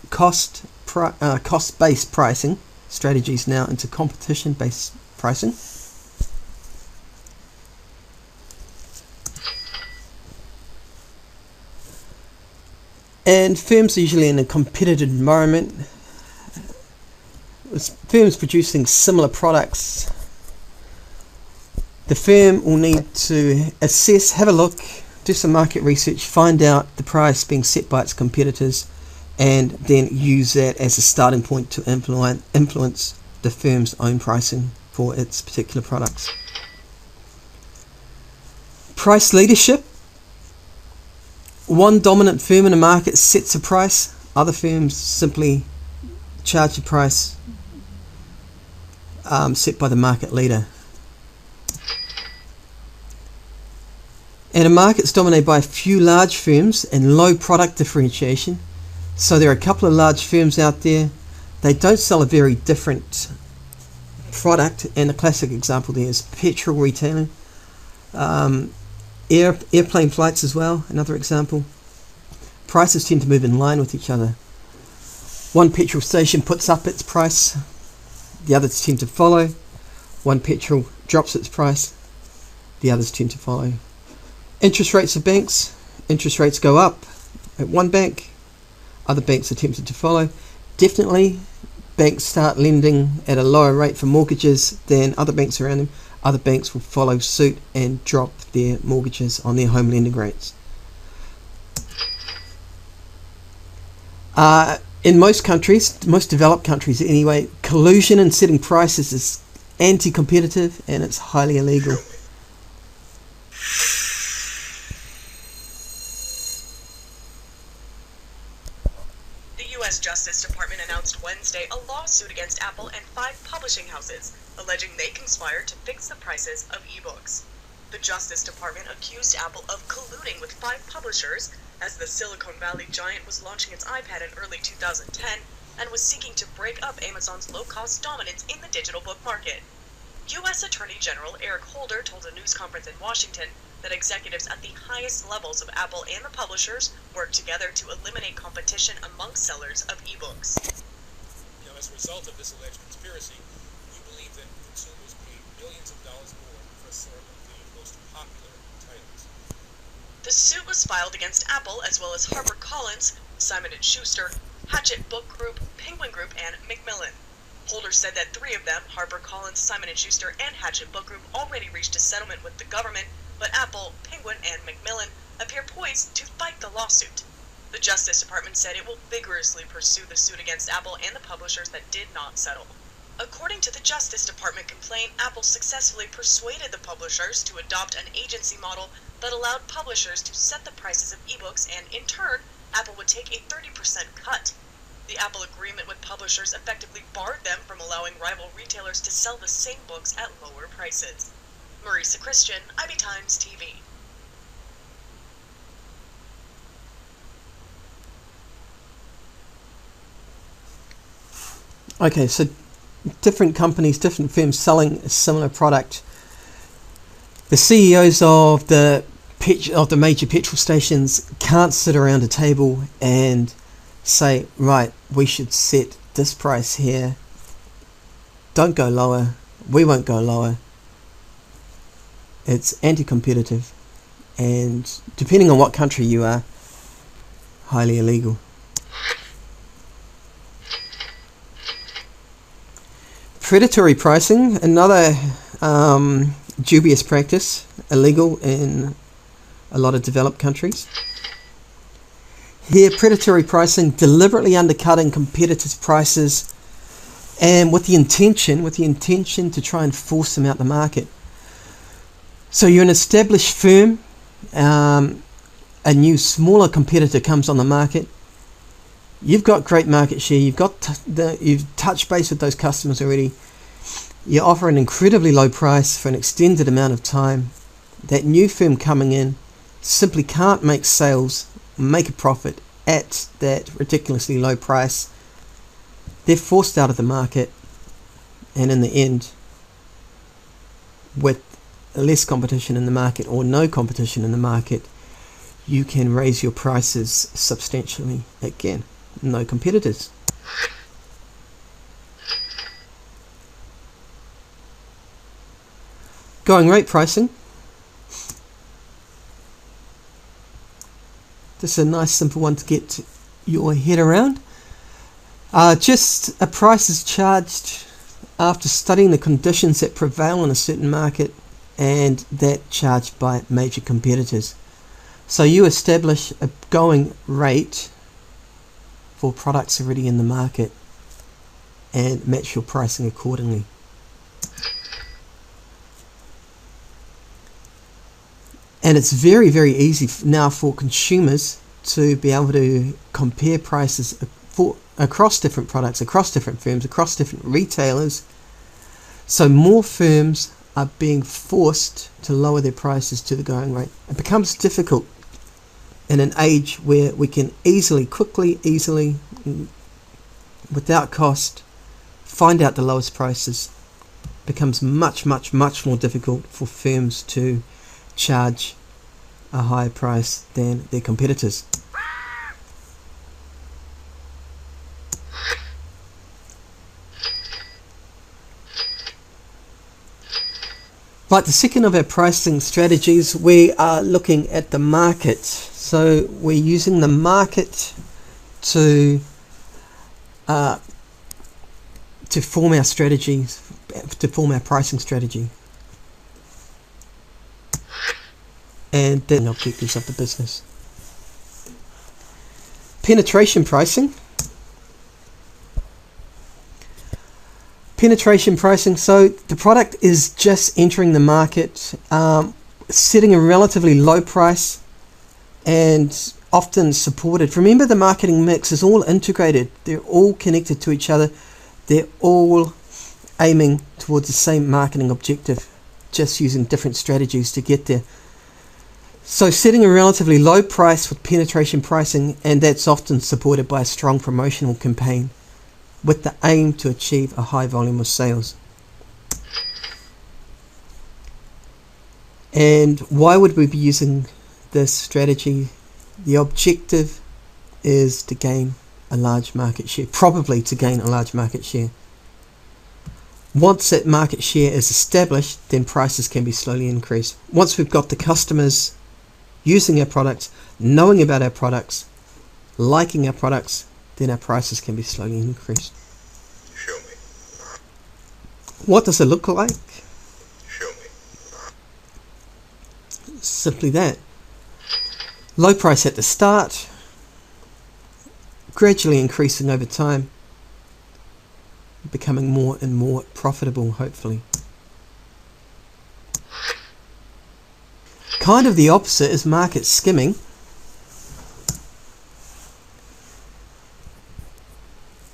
cost-based pricing strategies now into competition-based pricing. And firms are usually in a competitive environment. With firms producing similar products, the firm will need to assess, have a look, do some market research, find out the price being set by its competitors, and then use that as a starting point to influence the firm's own pricing for its particular products. Price leadership. One dominant firm in a market sets a price. Other firms simply charge a price set by the market leader. And a market's dominated by a few large firms and low product differentiation. So there are a couple of large firms out there. They don't sell a very different product, and a classic example there is petrol retailing. Airplane flights as well, another example. Prices tend to move in line with each other. One petrol station puts up its price, the others tend to follow. One petrol drops its price, the others tend to follow. Interest rates of banks. Interest rates go up at one bank, other banks are tempted to follow. Definitely banks start lending at a lower rate for mortgages than other banks around them. Other banks will follow suit and drop their mortgages on their home lending rates. In most countries, most developed countries anyway, collusion in setting prices is anti-competitive and it's highly illegal. The U.S. Justice Department announced Wednesday a lawsuit against Apple and 5 publishing houses, alleging they conspired to fix the prices of ebooks. The Justice Department accused Apple of colluding with 5 publishers as the Silicon Valley giant was launching its iPad in early 2010 and was seeking to break up Amazon's low-cost dominance in the digital book market. U.S. Attorney General Eric Holder told a news conference in Washington that executives at the highest levels of Apple and the publishers worked together to eliminate competition among sellers of ebooks. As a result of this alleged conspiracy, we believe that consumers paid millions of dollars more for some of the most popular titles. The suit was filed against Apple as well as HarperCollins, Simon & Schuster, Hachette Book Group, Penguin Group, and Macmillan. Holder said that 3 of them, HarperCollins, Simon & Schuster, and Hachette Book Group, already reached a settlement with the government, but Apple, Penguin, and Macmillan appear poised to fight the lawsuit. The Justice Department said it will vigorously pursue the suit against Apple and the publishers that did not settle. According to the Justice Department complaint, Apple successfully persuaded the publishers to adopt an agency model that allowed publishers to set the prices of ebooks, and in turn, Apple would take a 30% cut. The Apple agreement with publishers effectively barred them from allowing rival retailers to sell the same books at lower prices. Marisa Christian, IB Times TV. Okay, so different companies, different firms selling a similar product. The CEOs of the major petrol stations can't sit around a table and say, right, we should set this price here. Don't go lower. We won't go lower. It's anti-competitive, and depending on what country you are, highly illegal. Predatory pricing, another dubious practice, illegal in a lot of developed countries. Here, predatory pricing, deliberately undercutting competitors' prices, and with the intention to try and force them out the market. So you're an established firm, a new smaller competitor comes on the market. You've got great market share. You've touched base with those customers already. You offer an incredibly low price for an extended amount of time. That new firm coming in simply can't make sales, make a profit at that ridiculously low price. They're forced out of the market, and in the end, with less competition in the market or no competition in the market, you can raise your prices substantially again. no competitors. Going rate pricing. This is a nice simple one to get your head around. Just a price is charged after studying the conditions that prevail in a certain market and that charged by major competitors. So you establish a going rate for products already in the market and match your pricing accordingly. And it's very, very easy now for consumers to be able to compare prices across different products, across different firms, across different retailers. So more firms are being forced to lower their prices to the going rate. It becomes difficult in an age where we can easily, without cost, find out the lowest prices. It becomes much more difficult for firms to charge a higher price than their competitors. Right, the second of our pricing strategies, we are looking at the market. So we're using the market to form our strategies, to form our pricing strategy, and then the objectives of the business. Penetration pricing. Penetration pricing, so the product is just entering the market, setting a relatively low price and often supported. Remember, the marketing mix is all integrated. They're all connected to each other. They're all aiming towards the same marketing objective, just using different strategies to get there. So setting a relatively low price with penetration pricing, and that's often supported by a strong promotional campaign with the aim to achieve a high volume of sales. And why would we be using this strategy? The objective is to gain a large market share, probably to gain a large market share. Once that market share is established, then prices can be slowly increased. Once we've got the customers using our products, knowing about our products, liking our products, then our prices can be slowly increased. Show me. What does it look like? Show me. Simply that. Low price at the start, gradually increasing over time, becoming more and more profitable, hopefully. Kind of the opposite is market skimming.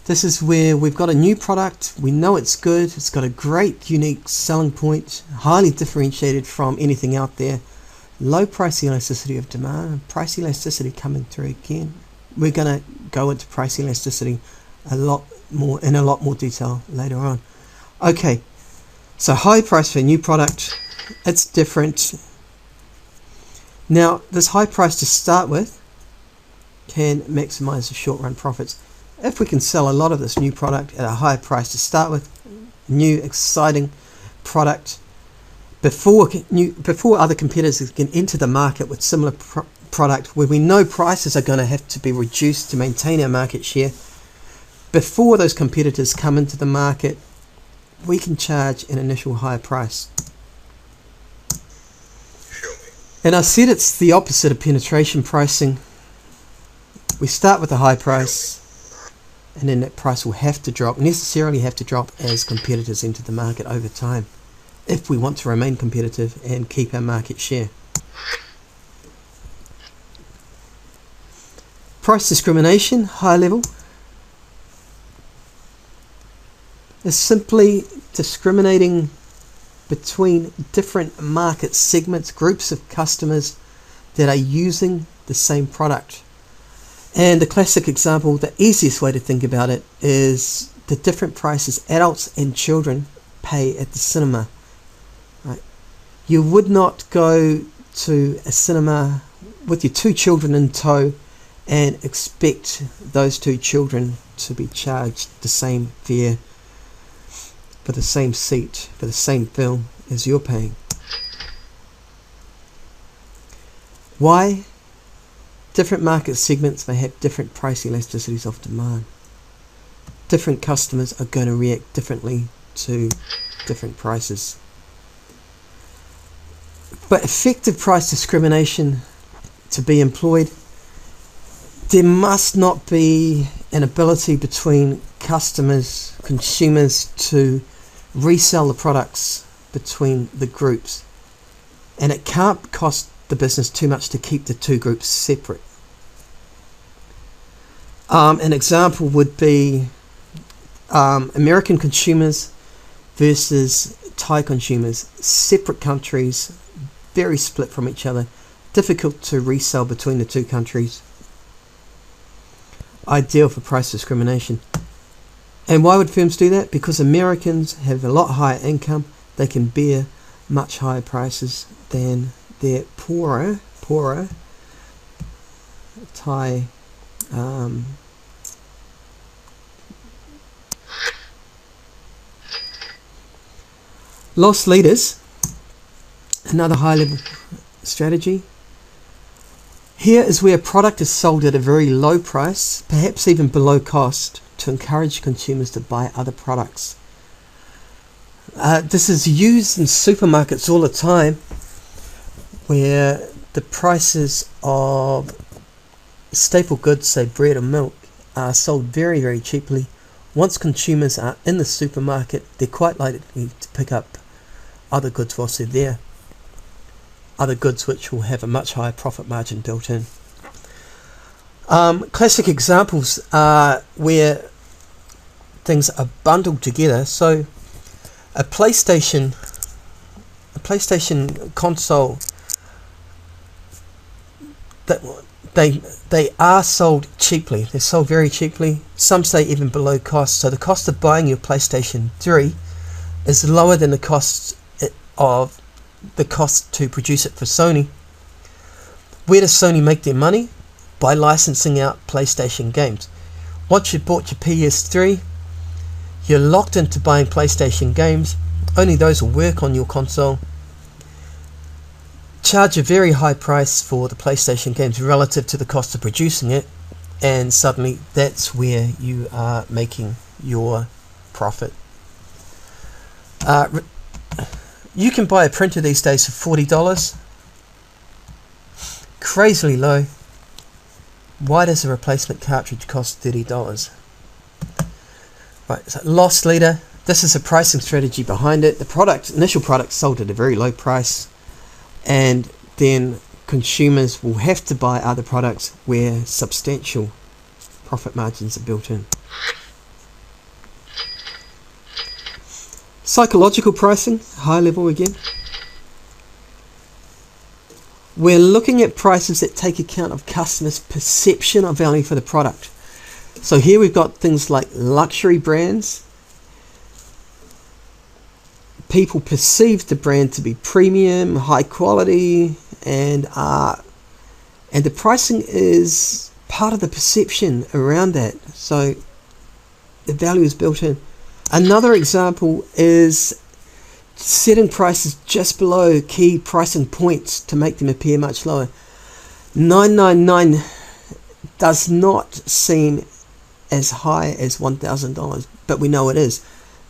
This is where we've got a new product, we know it's good, it's got a great unique selling point, highly differentiated from anything out there. Low price elasticity of demand, price elasticity coming through again. We're going to go into price elasticity in a lot more detail later on. Okay, so high price for a new product, it's different. Now, this high price to start with can maximize the short run profits. If we can sell a lot of this new product at a higher price to start with, new exciting product, before other competitors can enter the market with similar product, where we know prices are going to have to be reduced to maintain our market share, before those competitors come into the market, we can charge an initial higher price. And I said it's the opposite of penetration pricing. We start with a high price, and then that price will necessarily have to drop as competitors enter the market over time, if we want to remain competitive and keep our market share. Price discrimination, high level, is simply discriminating between different market segments, groups of customers that are using the same product. And the classic example, the easiest way to think about it, is the different prices adults and children pay at the cinema. Right? You would not go to a cinema with your two children in tow and expect those two children to be charged the same fare for the same seat, for the same film as you're paying. Why? Different market segments may have different price elasticities of demand. Different customers are going to react differently to different prices. But effective price discrimination to be employed, there must not be an ability between customers, consumers, to resell the products between the groups. And it can't cost the business too much to keep the two groups separate. An example would be American consumers versus Thai consumers. Separate countries, very split from each other, difficult to resell between the two countries. Ideal for price discrimination. And why would firms do that? Because Americans have a lot higher income, they can bear much higher prices than their poorer Thai loss leaders. Another high level strategy. Here is where a product is sold at a very low price, perhaps even below cost, to encourage consumers to buy other products. This is used in supermarkets all the time, where the prices of staple goods, say bread or milk, are sold very, very cheaply. Once consumers are in the supermarket, they're quite likely to pick up other goods whilst they're there. Other goods which will have a much higher profit margin built in. Classic examples are where things are bundled together. So a PlayStation console, that they are sold cheaply. They're sold very cheaply. Some say even below cost. So the cost of buying your PlayStation 3 is lower than the cost to produce it for Sony. Where does Sony make their money? By licensing out PlayStation games. Once you've bought your PS3, you're locked into buying PlayStation games. Only those will work on your console. Charge a very high price for the PlayStation games relative to the cost of producing it, and suddenly that's where you are making your profit. You can buy a printer these days for $40. Crazily low. Why does a replacement cartridge cost $30? Right, so loss leader. This is a pricing strategy behind it. The initial product sold at a very low price, and then consumers will have to buy other products where substantial profit margins are built in. Psychological pricing, high level again. We're looking at prices that take account of customers' perception of value for the product. So here we've got things like luxury brands. People perceive the brand to be premium, high quality, and the pricing is part of the perception around that. So the value is built in. Another example is setting prices just below key pricing points to make them appear much lower. $9.99 does not seem as high as $1,000, but we know it is.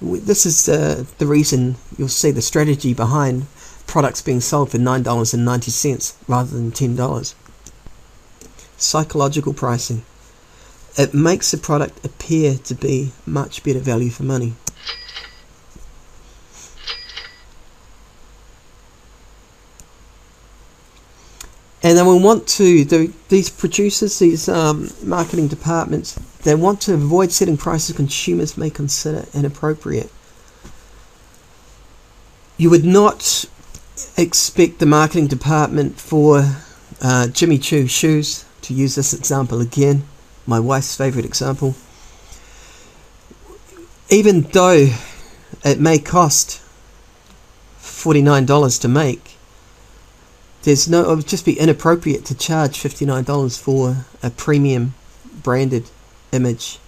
This is the reason you'll see the strategy behind products being sold for $9.90 rather than $10. Psychological pricing. It makes the product appear to be much better value for money. And then we want to, these producers, these marketing departments, they want to avoid setting prices consumers may consider inappropriate. You would not expect the marketing department for Jimmy Choo shoes, to use this example again, my wife's favourite example. Even though it may cost $49 to make, It would just be inappropriate to charge $59 for a premium branded image